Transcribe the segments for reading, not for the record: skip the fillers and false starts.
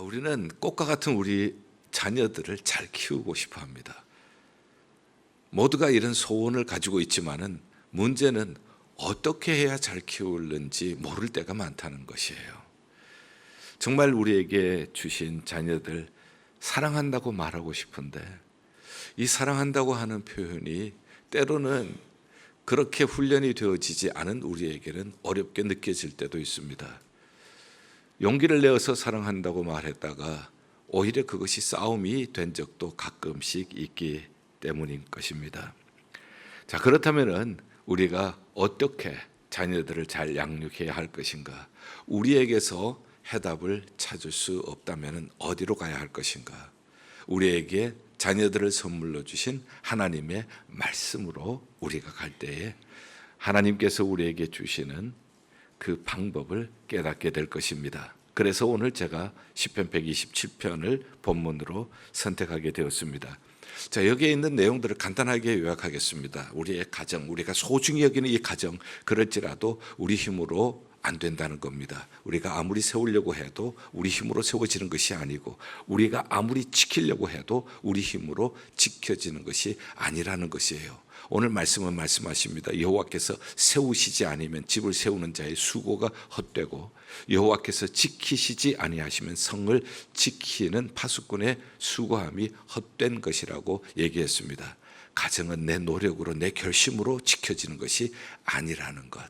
우리는 꽃과 같은 우리 자녀들을 잘 키우고 싶어 합니다. 모두가 이런 소원을 가지고 있지만은 문제는 어떻게 해야 잘 키우는지 모를 때가 많다는 것이에요. 정말 우리에게 주신 자녀들 사랑한다고 말하고 싶은데 이 사랑한다고 하는 표현이 때로는 그렇게 훈련이 되어지지 않은 우리에게는 어렵게 느껴질 때도 있습니다. 용기를 내어서 사랑한다고 말했다가 오히려 그것이 싸움이 된 적도 가끔씩 있기 때문인 것입니다. 자, 그렇다면은 우리가 어떻게 자녀들을 잘 양육해야 할 것인가? 우리에게서 해답을 찾을 수 없다면 어디로 가야 할 것인가? 우리에게 자녀들을 선물로 주신 하나님의 말씀으로 우리가 갈 때에 하나님께서 우리에게 주시는 그 방법을 깨닫게 될 것입니다. 그래서 오늘 제가 시편 127편을 본문으로 선택하게 되었습니다. 자, 여기에 있는 내용들을 간단하게 요약하겠습니다. 우리의 가정, 우리가 소중히 여기는 이 가정, 그럴지라도 우리 힘으로 안 된다는 겁니다. 우리가 아무리 세우려고 해도 우리 힘으로 세워지는 것이 아니고 우리가 아무리 지키려고 해도 우리 힘으로 지켜지는 것이 아니라는 것이에요. 오늘 말씀은 말씀하십니다. 여호와께서 세우시지 아니면 집을 세우는 자의 수고가 헛되고 여호와께서 지키시지 아니하시면 성을 지키는 파수꾼의 수고함이 헛된 것이라고 얘기했습니다. 가정은 내 노력으로 내 결심으로 지켜지는 것이 아니라는 것.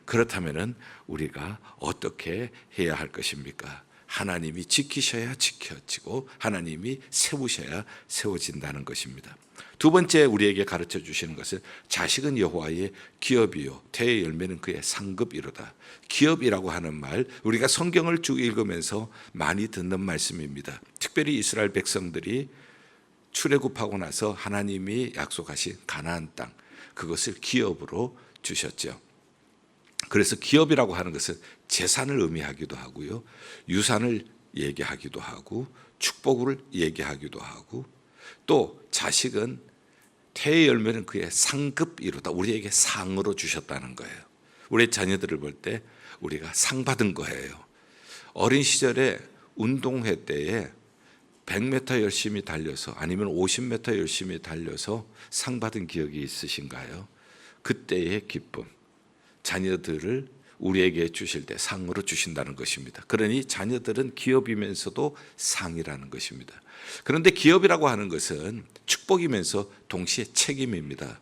그렇다면 우리가 어떻게 해야 할 것입니까? 하나님이 지키셔야 지켜지고 하나님이 세우셔야 세워진다는 것입니다. 두 번째 우리에게 가르쳐 주시는 것은 자식은 여호와의 기업이요 태의 열매는 그의 상급이로다. 기업이라고 하는 말, 우리가 성경을 쭉 읽으면서 많이 듣는 말씀입니다. 특별히 이스라엘 백성들이 출애굽하고 나서 하나님이 약속하신 가나안 땅, 그것을 기업으로 주셨죠. 그래서 기업이라고 하는 것은 재산을 의미하기도 하고요, 유산을 얘기하기도 하고 축복을 얘기하기도 하고, 또 자식은 태의 열매는 그의 상급이로다. 우리에게 상으로 주셨다는 거예요. 우리 자녀들을 볼 때 우리가 상 받은 거예요. 어린 시절에 운동회 때에 100m 열심히 달려서 아니면 50m 열심히 달려서 상 받은 기억이 있으신가요? 그때의 기쁨, 자녀들을 우리에게 주실 때 상으로 주신다는 것입니다. 그러니 자녀들은 기업이면서도 상이라는 것입니다. 그런데 기업이라고 하는 것은 축복이면서 동시에 책임입니다.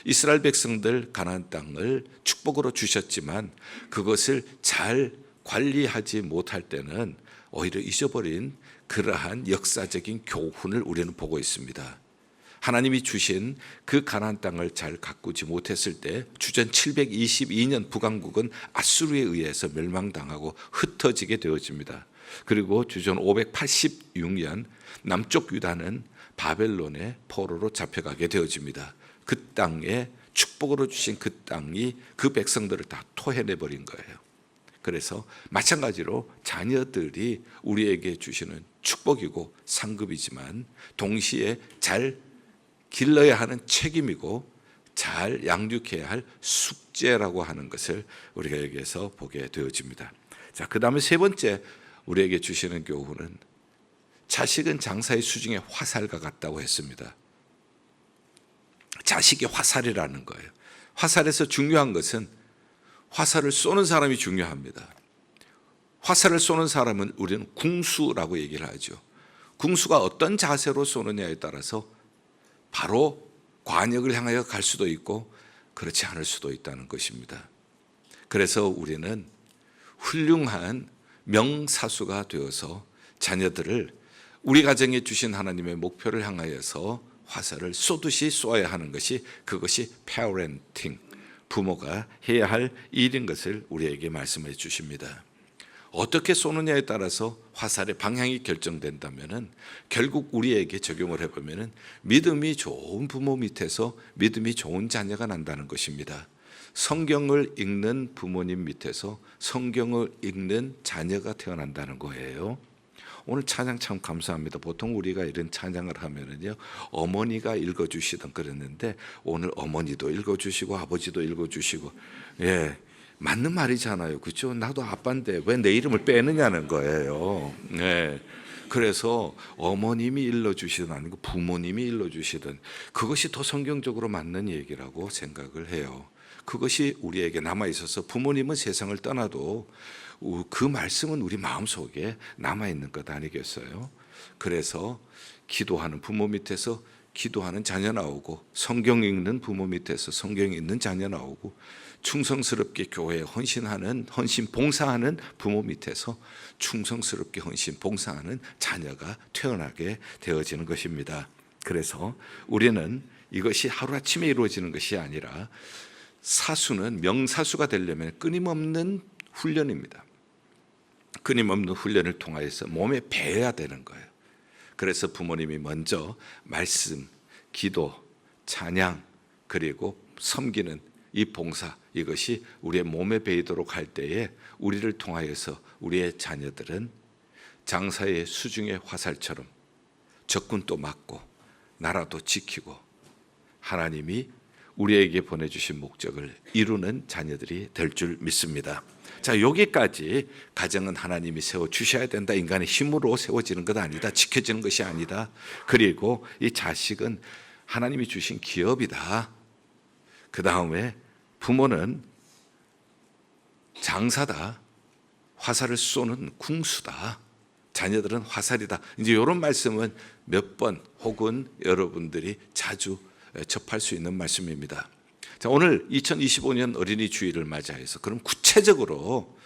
이스라엘 백성들 가나안 땅을 축복으로 주셨지만 그것을 잘 관리하지 못할 때는 오히려 잊어버린 그러한 역사적인 교훈을 우리는 보고 있습니다. 하나님이 주신 그 가나안 땅을 잘 가꾸지 못했을 때 주전 722년 북왕국은 아수르에 의해서 멸망당하고 흩어지게 되어집니다. 그리고 주전 586년 남쪽 유다는 바벨론의 포로로 잡혀가게 되어집니다. 그 땅에 축복으로 주신 그 땅이 그 백성들을 다 토해내버린 거예요. 그래서 마찬가지로 자녀들이 우리에게 주시는 축복이고 상급이지만 동시에 잘 길러야 하는 책임이고 잘 양육해야 할 숙제라고 하는 것을 우리가 여기에서 보게 되어집니다. 자, 그 다음에 세 번째 우리에게 주시는 교훈은 자식은 장사의 수중에 화살과 같다고 했습니다. 자식이 화살이라는 거예요. 화살에서 중요한 것은 화살을 쏘는 사람이 중요합니다. 화살을 쏘는 사람은 우리는 궁수라고 얘기를 하죠. 궁수가 어떤 자세로 쏘느냐에 따라서 바로 관역을 향하여 갈 수도 있고 그렇지 않을 수도 있다는 것입니다. 그래서 우리는 훌륭한 명사수가 되어서 자녀들을 우리 가정에 주신 하나님의 목표를 향하여서 화살을 쏘듯이 쏘아야 하는 것이 그것이 parenting, 부모가 해야 할 일인 것을 우리에게 말씀해 주십니다. 어떻게 쏘느냐에 따라서 화살의 방향이 결정된다면 결국 우리에게 적용을 해보면 믿음이 좋은 부모 밑에서 믿음이 좋은 자녀가 난다는 것입니다. 성경을 읽는 부모님 밑에서 성경을 읽는 자녀가 태어난다는 거예요. 오늘 찬양 참 감사합니다. 보통 우리가 이런 찬양을 하면은요, 어머니가 읽어주시던 그랬는데 오늘 어머니도 읽어주시고 아버지도 읽어주시고, 예, 맞는 말이잖아요. 그렇죠? 나도 아빠인데 왜 내 이름을 빼느냐는 거예요. 네. 그래서 어머님이 일러주시든 아니고 부모님이 일러주시든 그것이 더 성경적으로 맞는 얘기라고 생각을 해요. 그것이 우리에게 남아있어서 부모님은 세상을 떠나도 그 말씀은 우리 마음속에 남아있는 것 아니겠어요? 그래서 기도하는 부모 밑에서 기도하는 자녀 나오고, 성경 읽는 부모 밑에서 성경 읽는 자녀 나오고, 충성스럽게 교회에 헌신하는, 헌신 봉사하는 부모 밑에서 충성스럽게 헌신 봉사하는 자녀가 태어나게 되어지는 것입니다. 그래서 우리는 이것이 하루아침에 이루어지는 것이 아니라, 사수는 명사수가 되려면 끊임없는 훈련입니다. 끊임없는 훈련을 통하여서 몸에 배어야 되는 거예요. 그래서 부모님이 먼저 말씀, 기도, 찬양, 그리고 섬기는 이 봉사, 이것이 우리의 몸에 배이도록 할 때에 우리를 통하여서 우리의 자녀들은 장사의 수중의 화살처럼 적군도 막고 나라도 지키고 하나님이 우리에게 보내주신 목적을 이루는 자녀들이 될 줄 믿습니다. 자, 여기까지 가정은 하나님이 세워주셔야 된다. 인간의 힘으로 세워지는 것 아니다. 지켜지는 것이 아니다. 그리고 이 자식은 하나님이 주신 기업이다. 그 다음에 부모는 장사다. 화살을 쏘는 궁수다. 자녀들은 화살이다. 이제 이런 말씀은 몇 번 혹은 여러분들이 자주 접할 수 있는 말씀입니다. 자, 오늘 2025년 어린이 주일을 맞이해서 그럼 구체적으로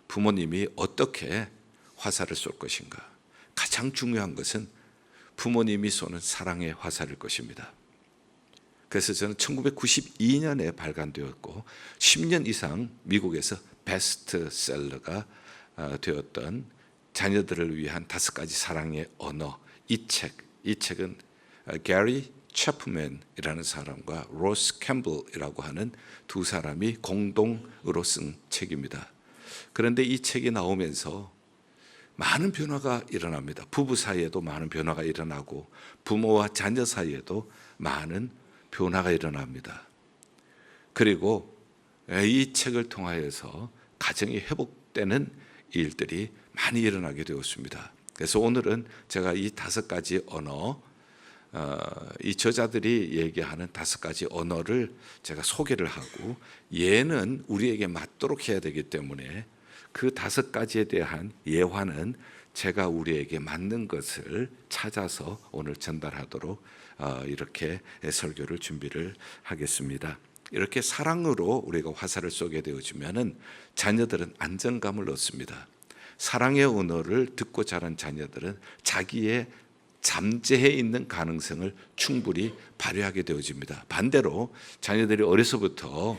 부모님이 어떻게 화살을 쏠 것인가? 가장 중요한 것은 부모님이 쏘는 사랑의 화살일 것입니다. 그래서 저는 1992년에 발간되었고 10년 이상 미국에서 베스트셀러가 되었던 자녀들을 위한 5가지 사랑의 언어, 이 책은 게리 채프맨이라는 사람과 로스 캠블이라고 하는 두 사람이 공동으로 쓴 책입니다. 그런데 이 책이 나오면서 많은 변화가 일어납니다. 부부 사이에도 많은 변화가 일어나고 부모와 자녀 사이에도 많은 변화가 일어납니다. 그리고 이 책을 통하여서 가정이 회복되는 일들이 많이 일어나게 되었습니다. 그래서 오늘은 제가 이 5가지 언어, 이 저자들이 얘기하는 5가지 언어를 제가 소개를 하고, 예는 우리에게 맞도록 해야 되기 때문에 그 5가지에 대한 예화는 제가 우리에게 맞는 것을 찾아서 오늘 전달하도록 이렇게 설교를 준비를 하겠습니다. 이렇게 사랑으로 우리가 화살을 쏘게 되어지면은 자녀들은 안정감을 얻습니다. 사랑의 언어를 듣고 자란 자녀들은 자기의 잠재해 있는 가능성을 충분히 발휘하게 되어집니다. 반대로 자녀들이 어려서부터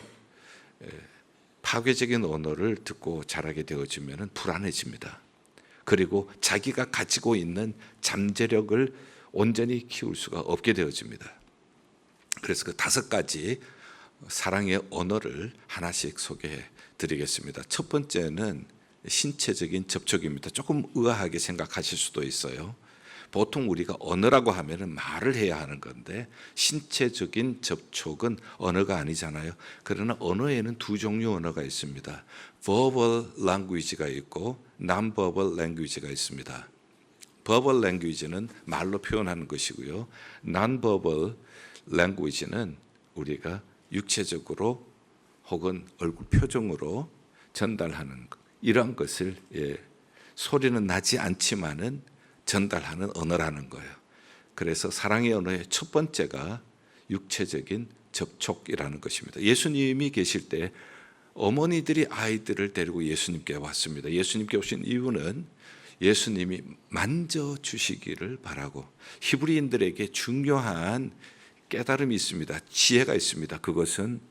파괴적인 언어를 듣고 자라게 되어지면 불안해집니다. 그리고 자기가 가지고 있는 잠재력을 온전히 키울 수가 없게 되어집니다. 그래서 그 5가지 사랑의 언어를 하나씩 소개해 드리겠습니다. 첫 번째는 신체적인 접촉입니다. 조금 의아하게 생각하실 수도 있어요. 보통 우리가 언어라고 하면 말을 해야 하는 건데 신체적인 접촉은 언어가 아니잖아요. 그러나 언어에는 2종류 언어가 있습니다. verbal language가 있고 non-verbal language가 있습니다. verbal language는 말로 표현하는 것이고요. non-verbal language는 우리가 육체적으로 혹은 얼굴 표정으로 전달하는 것, 이러한 것을 소리는 나지 않지만은 전달하는 언어라는 거예요. 그래서 사랑의 언어의 첫 번째가 육체적인 접촉이라는 것입니다. 예수님이 계실 때 어머니들이 아이들을 데리고 예수님께 왔습니다. 예수님께 오신 이유는 예수님이 만져주시기를 바라고, 히브리인들에게 중요한 깨달음이 있습니다. 지혜가 있습니다. 그것은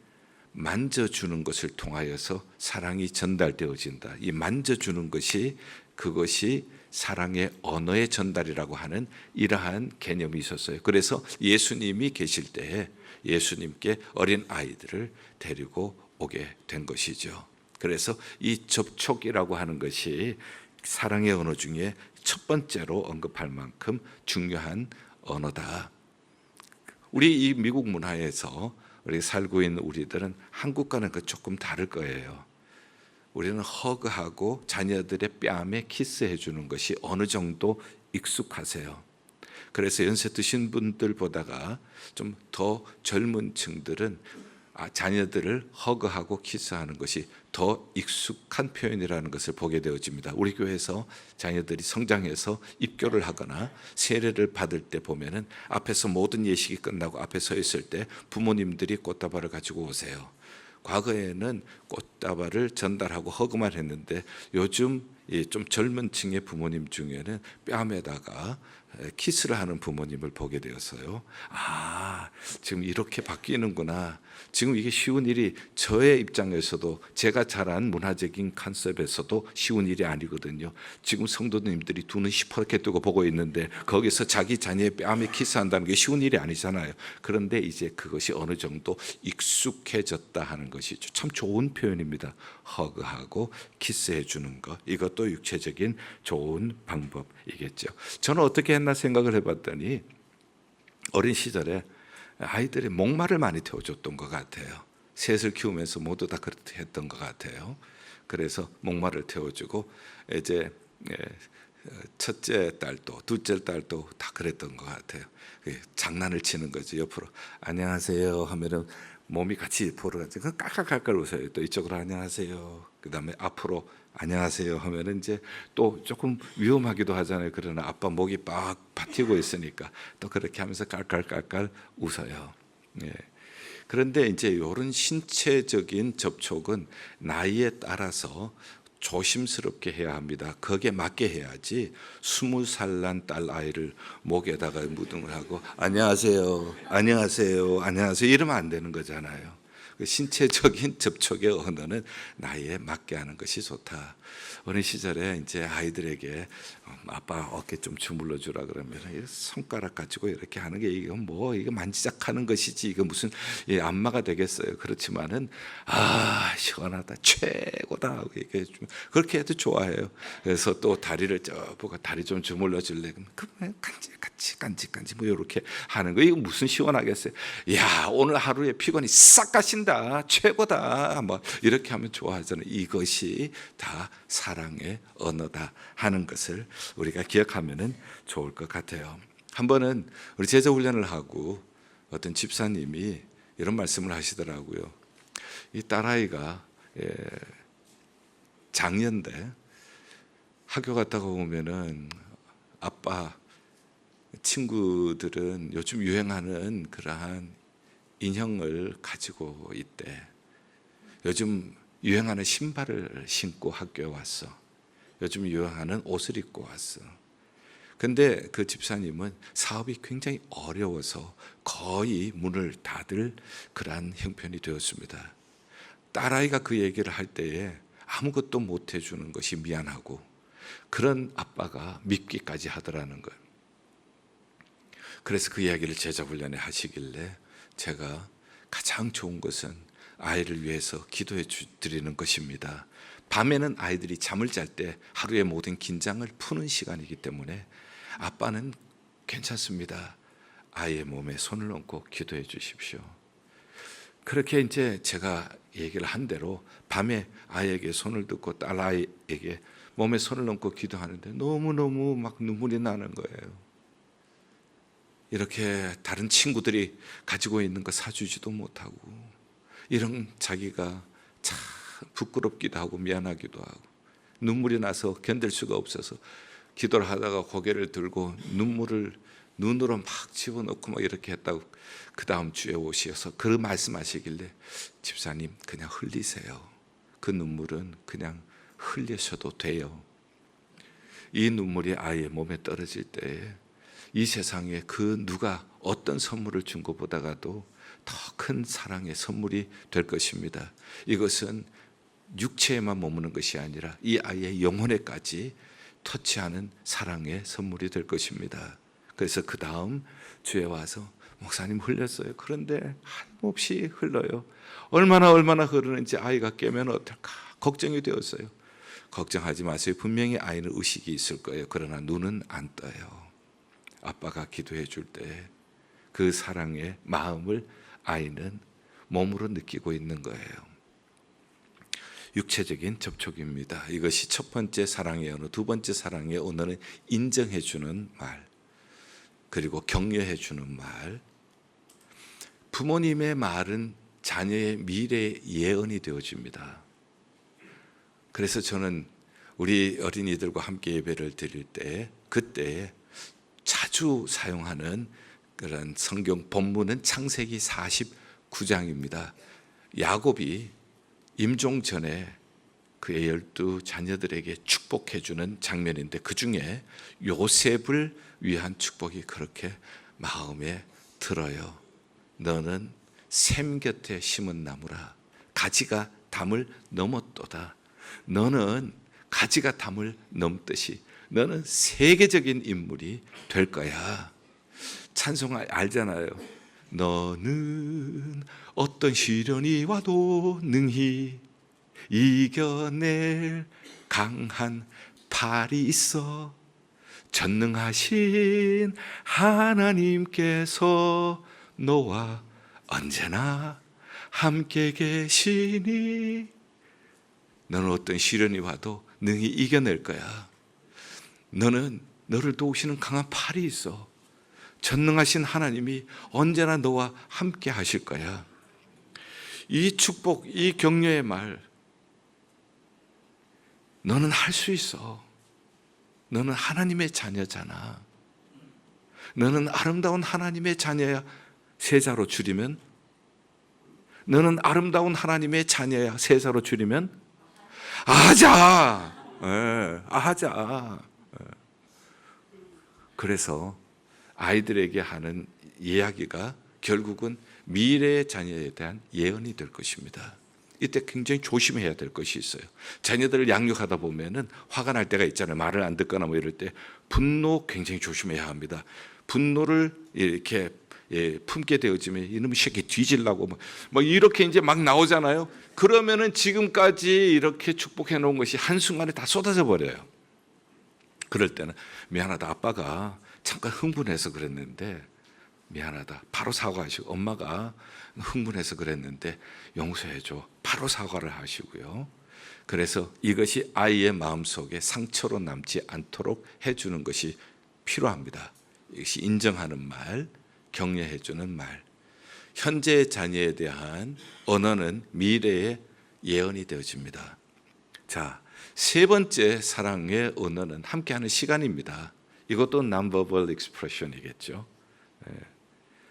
만져주는 것을 통하여서 사랑이 전달되어진다. 이 만져주는 것이, 그것이 사랑의 언어의 전달이라고 하는 이러한 개념이 있었어요. 그래서 예수님이 계실 때에 예수님께 어린 아이들을 데리고 오게 된 것이죠. 그래서 이 접촉이라고 하는 것이 사랑의 언어 중에 첫 번째로 언급할 만큼 중요한 언어다. 우리 이 미국 문화에서 우리 살고 있는 우리들은 한국과는 조금 다를 거예요. 우리는 허그하고 자녀들의 뺨에 키스해 주는 것이 어느 정도 익숙하세요. 그래서 연세 드신 분들 보다가 좀 더 젊은 층들은 자녀들을 허그하고 키스하는 것이 더 익숙한 표현이라는 것을 보게 되어집니다. 우리 교회에서 자녀들이 성장해서 입교를 하거나 세례를 받을 때 보면은 앞에서 모든 예식이 끝나고 앞에 서 있을 때 부모님들이 꽃다발을 가지고 오세요. 과거에는 꽃다발을 전달하고 허그만 했는데 요즘 좀 젊은 층의 부모님 중에는 뺨에다가 키스를 하는 부모님을 보게 되었어요. 지금 이렇게 바뀌는구나. 지금 이게 쉬운 일이 저의 입장에서도 제가 자란 문화적인 컨셉에서도 쉬운 일이 아니거든요. 지금 성도님들이 두 눈 시퍼렇게 뜨고 보고 있는데 거기서 자기 자녀의 뺨에 키스한다는 게 쉬운 일이 아니잖아요. 그런데 이제 그것이 어느 정도 익숙해졌다 하는 것이 참 좋은 표현입니다. 허그하고 키스해 주는 것, 이것도 육체적인 좋은 방법이겠죠. 저는 어떻게 했나 생각을 해봤더니 어린 시절에 아이들이 목마를 많이 태워줬던 것 같아요. 셋을 키우면서 모두 다 그렇게 했던 것 같아요. 그래서 목마를 태워주고 이제 첫째 딸도 둘째 딸도 다 그랬던 것 같아요. 장난을 치는 거죠. 옆으로 안녕하세요 하면은 몸이 같이 보러 가지. 깔깔깔깔 웃어요. 또 이쪽으로 안녕하세요. 그다음에 앞으로 안녕하세요 하면은 이제 또 조금 위험하기도 하잖아요. 그러나 아빠 목이 빡 버티고 있으니까 또 그렇게 하면서 깔깔깔깔 웃어요. 예. 그런데 이제 이런 신체적인 접촉은 나이에 따라서 조심스럽게 해야 합니다. 거기에 맞게 해야지 20살 난 딸 아이를 목에다가 무등을 하고 안녕하세요, 안녕하세요, 안녕하세요 이러면 안 되는 거잖아요. 신체적인 접촉의 언어는 나이에 맞게 하는 것이 좋다. 어린 시절에 이제 아이들에게 아빠 어깨 좀 주물러 주라 그러면 손가락 가지고 이렇게 하는 게 이거 뭐 이거 만지작하는 것이지 이거 무슨 안마가 되겠어요. 그렇지만은 시원하다 최고다 하고 얘기해 주면 그렇게 해도 좋아해요. 그래서 또 다리를 보고 다리 좀 주물러 줄래 그러면 그만 간지 뭐 이렇게 하는 거 이거 무슨 시원하겠어요. 야 오늘 하루의 피곤이 싹 가신다 최고다 뭐 이렇게 하면 좋아하잖아요. 이것이 다 사랑의 언어다 하는 것을 우리가 기억하면 좋을 것 같아요. 한 번은 우리 제자 훈련을 하고 어떤 집사님이 이런 말씀을 하시더라고요. 이 딸아이가 장년대 학교 갔다가 오면은 아빠 친구들은 요즘 유행하는 그러한 인형을 가지고 있대. 요즘 유행하는 신발을 신고 학교에 왔어. 요즘 유행하는 옷을 입고 왔어. 근데 그 집사님은 사업이 굉장히 어려워서 거의 문을 닫을 그러한 형편이 되었습니다. 딸아이가 그 얘기를 할 때에 아무것도 못 해주는 것이 미안하고 그런 아빠가 밉기까지 하더라는 거예요. 그래서 그 이야기를 제자훈련에 하시길래 제가 가장 좋은 것은 아이를 위해서 기도해 드리는 것입니다. 밤에는 아이들이 잠을 잘 때 하루의 모든 긴장을 푸는 시간이기 때문에 아빠는 괜찮습니다. 아이의 몸에 손을 얹고 기도해 주십시오. 그렇게 이제 제가 얘기를 한 대로 밤에 아이에게 손을 얹고 딸 아이에게 몸에 손을 얹고 기도하는데 너무너무 막 눈물이 나는 거예요. 이렇게 다른 친구들이 가지고 있는 거 사주지도 못하고 이런 자기가 참 부끄럽기도 하고 미안하기도 하고 눈물이 나서 견딜 수가 없어서 기도를 하다가 고개를 들고 눈물을 눈으로 막 집어넣고 막 이렇게 했다고 그 다음 주에 오셔서 그 말씀하시길래 집사님 그냥 흘리세요. 그 눈물은 그냥 흘리셔도 돼요. 이 눈물이 아이의 몸에 떨어질 때에 이 세상에 그 누가 어떤 선물을 준 것보다도 더 큰 사랑의 선물이 될 것입니다. 이것은 육체에만 머무는 것이 아니라 이 아이의 영혼에까지 터치하는 사랑의 선물이 될 것입니다. 그래서 그 다음 주에 와서 목사님 흘렸어요. 그런데 한없이 흘러요. 얼마나 흐르는지 아이가 깨면 어떨까 걱정이 되었어요. 걱정하지 마세요. 분명히 아이는 의식이 있을 거예요. 그러나 눈은 안 떠요. 아빠가 기도해 줄 때 그 사랑의 마음을 아이는 몸으로 느끼고 있는 거예요. 육체적인 접촉입니다. 이것이 첫 번째 사랑의 언어, 두 번째 사랑의 언어는 인정해 주는 말, 그리고 격려해 주는 말. 부모님의 말은 자녀의 미래의 예언이 되어집니다. 그래서 저는 우리 어린이들과 함께 예배를 드릴 때 그때 자주 사용하는 그런 성경 본문은 창세기 49장입니다. 야곱이 임종 전에 그의 12 자녀들에게 축복해 주는 장면인데 그 중에 요셉을 위한 축복이 그렇게 마음에 들어요. 너는 샘 곁에 심은 나무라. 가지가 담을 넘었도다. 너는 가지가 담을 넘듯이 너는 세계적인 인물이 될 거야. 찬송 알잖아요. 너는 어떤 시련이 와도 능히 이겨낼 강한 팔이 있어. 전능하신 하나님께서 너와 언제나 함께 계시니 너는 어떤 시련이 와도 능히 이겨낼 거야. 너는 너를 도우시는 강한 팔이 있어. 전능하신 하나님이 언제나 너와 함께 하실 거야. 이 축복, 이 격려의 말, 너는 할 수 있어. 너는 하나님의 자녀잖아. 너는 아름다운 하나님의 자녀야. 세자로 줄이면, 너는 아름다운 하나님의 자녀야. 세자로 줄이면 아하자. 아하자. 그래서 아이들에게 하는 이야기가 결국은 미래의 자녀에 대한 예언이 될 것입니다. 이때 굉장히 조심해야 될 것이 있어요. 자녀들을 양육하다 보면은 화가 날 때가 있잖아요. 말을 안 듣거나 뭐 이럴 때 분노 굉장히 조심해야 합니다. 분노를 이렇게 품게 되어지면 이놈의 새끼 뒤질라고 뭐 이렇게 이제 막 나오잖아요. 그러면은 지금까지 이렇게 축복해 놓은 것이 한순간에 다 쏟아져 버려요. 그럴 때는 미안하다. 아빠가 잠깐 흥분해서 그랬는데 미안하다. 바로 사과하시고, 엄마가 흥분해서 그랬는데 용서해줘. 바로 사과를 하시고요. 그래서 이것이 아이의 마음속에 상처로 남지 않도록 해주는 것이 필요합니다. 이것이 인정하는 말, 격려해주는 말. 현재의 자녀에 대한 언어는 미래의 예언이 되어집니다. 자, 세 번째 사랑의 언어는 함께하는 시간입니다. 이것도 non-verbal expression이겠죠.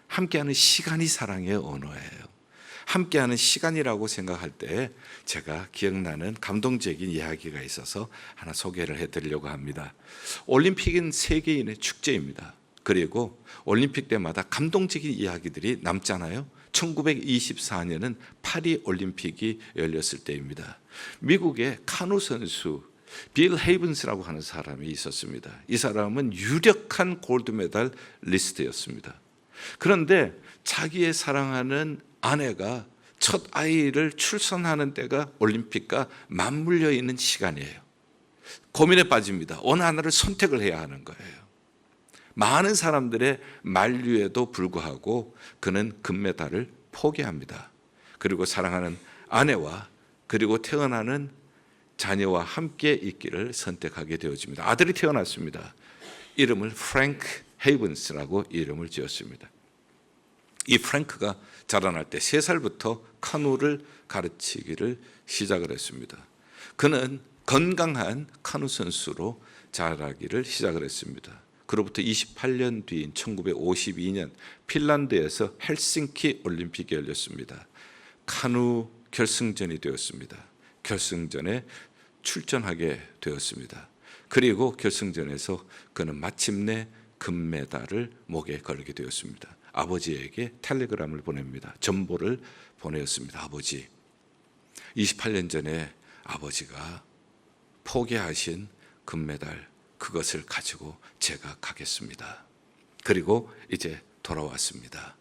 함께하는 시간이 사랑의 언어예요. 함께하는 시간이라고 생각할 때 제가 기억나는 감동적인 이야기가 있어서 하나 소개를 해드리려고 합니다. 올림픽은 세계인의 축제입니다. 그리고 올림픽 때마다 감동적인 이야기들이 남잖아요. 1924년은 파리 올림픽이 열렸을 때입니다. 미국의 카누 선수 빌 헤이븐스라고 하는 사람이 있었습니다. 이 사람은 유력한 골드메달 리스트였습니다. 그런데 자기의 사랑하는 아내가 첫 아이를 출산하는 때가 올림픽과 맞물려 있는 시간이에요. 고민에 빠집니다. 어느 하나를 선택을 해야 하는 거예요. 많은 사람들의 만류에도 불구하고 그는 금메달을 포기합니다. 그리고 사랑하는 아내와 그리고 태어나는 자녀와 함께 있기를 선택하게 되어집니다. 아들이 태어났습니다. 이름을 프랭크 헤이븐스라고 이름을 지었습니다. 이 프랭크가 자라날 때 3살부터 카누를 가르치기를 시작을 했습니다. 그는 건강한 카누 선수로 자라기를 시작을 했습니다. 그로부터 28년 뒤인 1952년 핀란드에서 헬싱키 올림픽이 열렸습니다. 카누 결승전이 되었습니다. 결승전에 출전하게 되었습니다. 그리고 결승전에서 그는 마침내 금메달을 목에 걸게 되었습니다. 아버지에게 텔레그램을 보냅니다. 전보를 보내었습니다. 아버지, 28년 전에 아버지가 포기하신 금메달, 그것을 가지고 제가 가겠습니다. 그리고 이제 돌아왔습니다.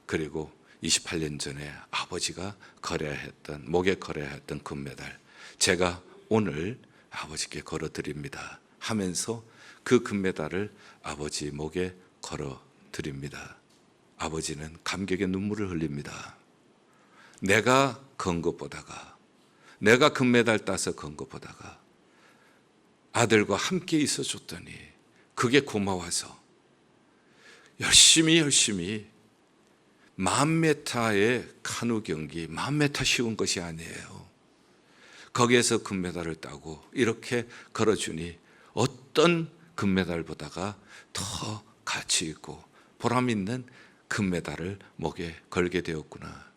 그리고 28년 전에 아버지가 목에 걸어야 했던 금메달, 제가 오늘 아버지께 걸어드립니다 하면서 그 금메달을 아버지 목에 걸어드립니다. 아버지는 감격의 눈물을 흘립니다. 내가 건 것보다가 내가 금메달 따서 건 것보다가 아들과 함께 있어줬더니 그게 고마워서 열심히 1000m의 카누 경기, 1000m 쉬운 것이 아니에요. 거기에서 금메달을 따고 이렇게 걸어주니 어떤 금메달보다가 더 가치 있고 보람 있는 금메달을 목에 걸게 되었구나.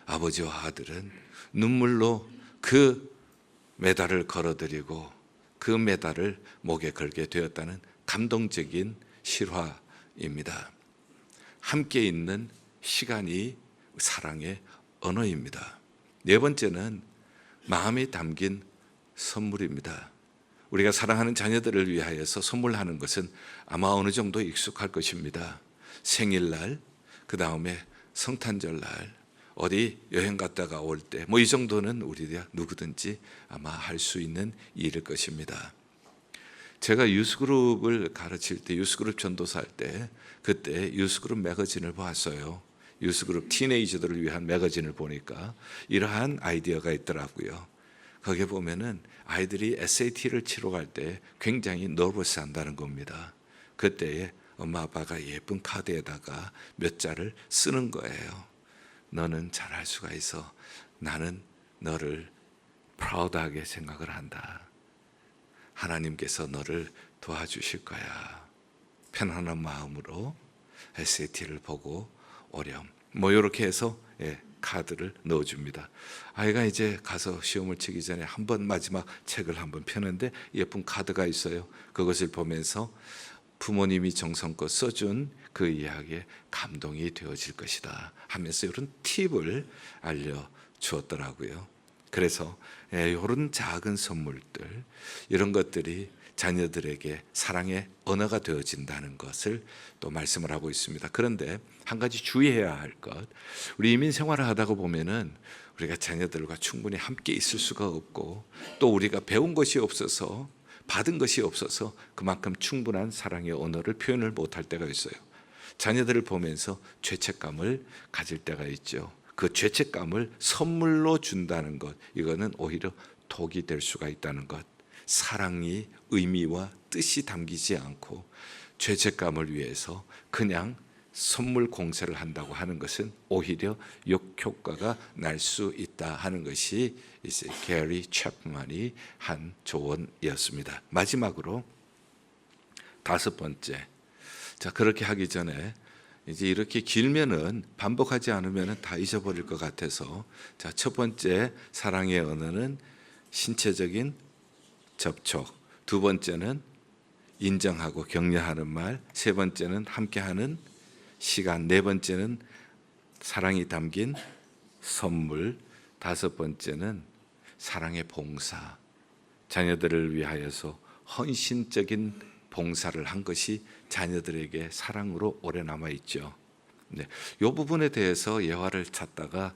아버지와 아들은 눈물로 그 메달을 걸어드리고 그 메달을 목에 걸게 되었다는 감동적인 실화입니다. 함께 있는 시간이 사랑의 언어입니다. 네 번째는 마음이 담긴 선물입니다. 우리가 사랑하는 자녀들을 위하여서 선물하는 것은 아마 어느 정도 익숙할 것입니다. 생일날, 그 다음에 성탄절날, 어디 여행 갔다가 올 때, 이 정도는 우리가 누구든지 아마 할 수 있는 일일 것입니다. 제가 유스그룹을 가르칠 때, 유스그룹 전도사할 때, 그때 유스그룹 매거진을 보았어요. 유스그룹 티네이저들을 위한 매거진을 보니까 이러한 아이디어가 있더라고요. 거기에 보면은 아이들이 SAT를 치러 갈 때 굉장히 너버스 한다는 겁니다. 그때에 엄마 아빠가 예쁜 카드에다가 몇 자를 쓰는 거예요. 너는 잘할 수가 있어. 나는 너를 프라우드하게 생각을 한다. 하나님께서 너를 도와주실 거야. 편안한 마음으로 SAT를 보고 오렴. 이렇게 해서 카드를 넣어줍니다. 아이가 이제 가서 시험을 치기 전에 한번 마지막 책을 한번 펴는데 예쁜 카드가 있어요. 그것을 보면서 부모님이 정성껏 써준 그 이야기에 감동이 되어질 것이다 하면서 이런 팁을 알려주었더라고요. 그래서 이런 작은 선물들, 이런 것들이 자녀들에게 사랑의 언어가 되어진다는 것을 또 말씀을 하고 있습니다. 그런데 한 가지 주의해야 할 것, 우리 이민 생활을 하다가 보면은 우리가 자녀들과 충분히 함께 있을 수가 없고 또 우리가 배운 것이 없어서, 받은 것이 없어서 그만큼 충분한 사랑의 언어를 표현을 못할 때가 있어요. 자녀들을 보면서 죄책감을 가질 때가 있죠. 그 죄책감을 선물로 준다는 것, 이거는 오히려 독이 될 수가 있다는 것. 사랑이 의미와 뜻이 담기지 않고 죄책감을 위해서 그냥 선물 공세를 한다고 하는 것은 오히려 역효과가 날 수 있다 하는 것이 이제 게리 챕만이 한 조언이었습니다. 마지막으로 5번째. 자, 그렇게 하기 전에 이제 이렇게 길면은 반복하지 않으면 다 잊어버릴 것 같아서, 자, 첫 번째 사랑의 언어는 신체적인 접촉, 두 번째는 인정하고 격려하는 말, 세 번째는 함께하는 시간, 네 번째는 사랑이 담긴 선물, 다섯 번째는 사랑의 봉사, 자녀들을 위하여서 헌신적인 봉사를 한 것이 자녀들에게 사랑으로 오래 남아 있죠. 네, 이 부분에 대해서 예화를 찾다가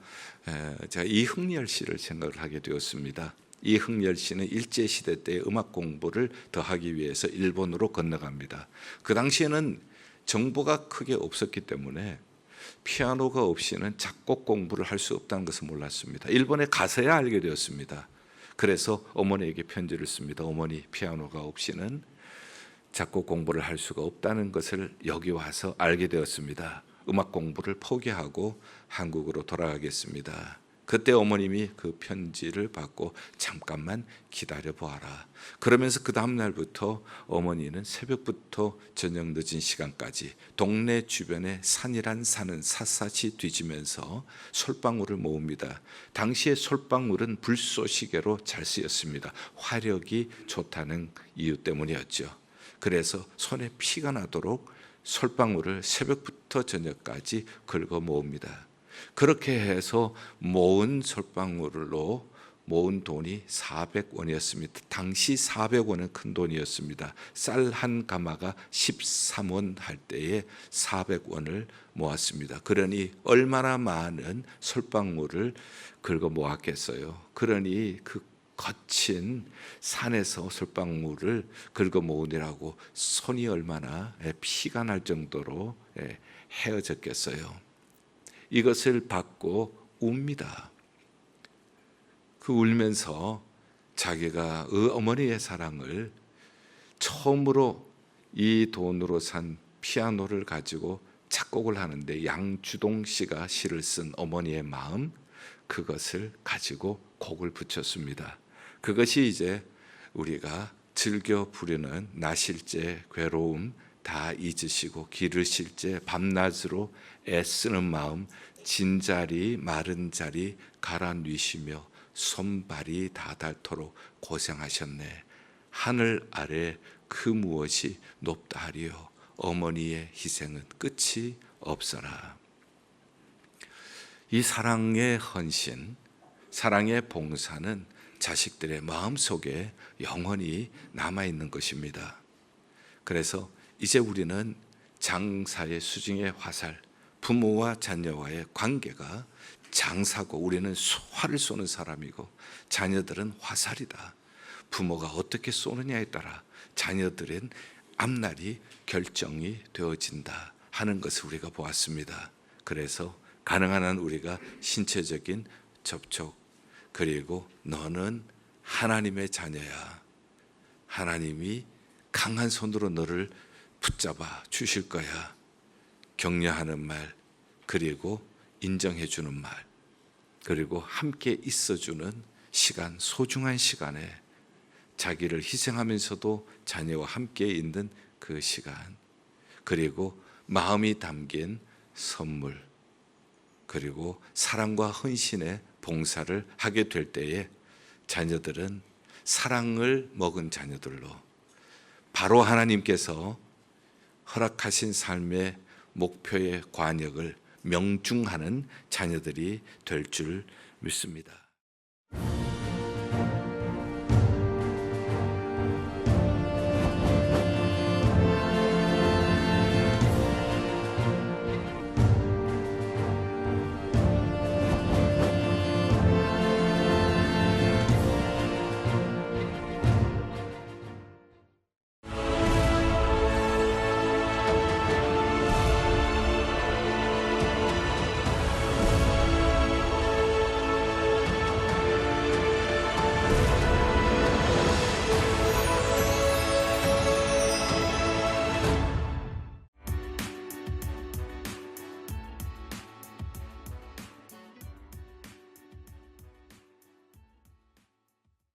제가 이흥렬 씨를 생각을 하게 되었습니다. 이흥렬 씨는 일제시대 때 음악 공부를 더 하기 위해서 일본으로 건너갑니다. 그 당시에는 정보가 크게 없었기 때문에 피아노가 없이는 작곡 공부를 할 수 없다는 것을 몰랐습니다. 일본에 가서야 알게 되었습니다. 그래서 어머니에게 편지를 씁니다. 어머니, 피아노가 없이는 작곡 공부를 할 수가 없다는 것을 여기 와서 알게 되었습니다. 음악 공부를 포기하고 한국으로 돌아가겠습니다. 그때 어머님이 그 편지를 받고 잠깐만 기다려 보아라. 그러면서 그 다음 날부터 어머니는 새벽부터 저녁 늦은 시간까지 동네 주변에 산이란 산은 샅샅이 뒤지면서 솔방울을 모읍니다. 당시에 솔방울은 불쏘시개로 잘 쓰였습니다. 화력이 좋다는 이유 때문이었죠. 그래서 손에 피가 나도록 솔방울을 새벽부터 저녁까지 긁어 모읍니다. 그렇게 해서 모은 솔방울로 모은 돈이 400원이었습니다. 당시 400원은 큰 돈이었습니다. 쌀 한 가마가 13원 할 때에 400원을 모았습니다. 그러니 얼마나 많은 솔방울을 긁어 모았겠어요. 그러니 그 거친 산에서 솔방울을 긁어 모으느라고 손이 얼마나 피가 날 정도로 헤어졌겠어요. 이것을 받고 웁니다. 그 울면서 자기가 어머니의 사랑을 처음으로 이 돈으로 산 피아노를 가지고 작곡을 하는데 양주동 씨가 시를 쓴 어머니의 마음, 그것을 가지고 곡을 붙였습니다. 그것이 이제 우리가 즐겨 부르는 나실제 괴로움 다 잊으시고 기르실 제 밤낮으로 애쓰는 마음, 진자리 마른 자리 갈아 뉘시며 손발이 다 닳도록 고생하셨네. 하늘 아래 그 무엇이 높다 하리요. 어머니의 희생은 끝이 없어라. 이 사랑의 헌신, 사랑의 봉사는 자식들의 마음속에 영원히 남아있는 것입니다. 그래서 이제 우리는 장사의 수중의 화살, 부모와 자녀와의 관계가 장사고 우리는 활을 쏘는 사람이고 자녀들은 화살이다. 부모가 어떻게 쏘느냐에 따라 자녀들은 앞날이 결정이 되어진다 하는 것을 우리가 보았습니다. 그래서 가능한 한 우리가 신체적인 접촉, 그리고 너는 하나님의 자녀야. 하나님이 강한 손으로 너를 붙잡아 주실 거야. 격려하는 말, 그리고 인정해 주는 말, 그리고 함께 있어주는 시간, 소중한 시간에 자기를 희생하면서도 자녀와 함께 있는 그 시간, 그리고 마음이 담긴 선물, 그리고 사랑과 헌신의 봉사를 하게 될 때에 자녀들은 사랑을 먹은 자녀들로 바로 하나님께서 허락하신 삶의 목표의 관역을 명중하는 자녀들이 될 줄 믿습니다.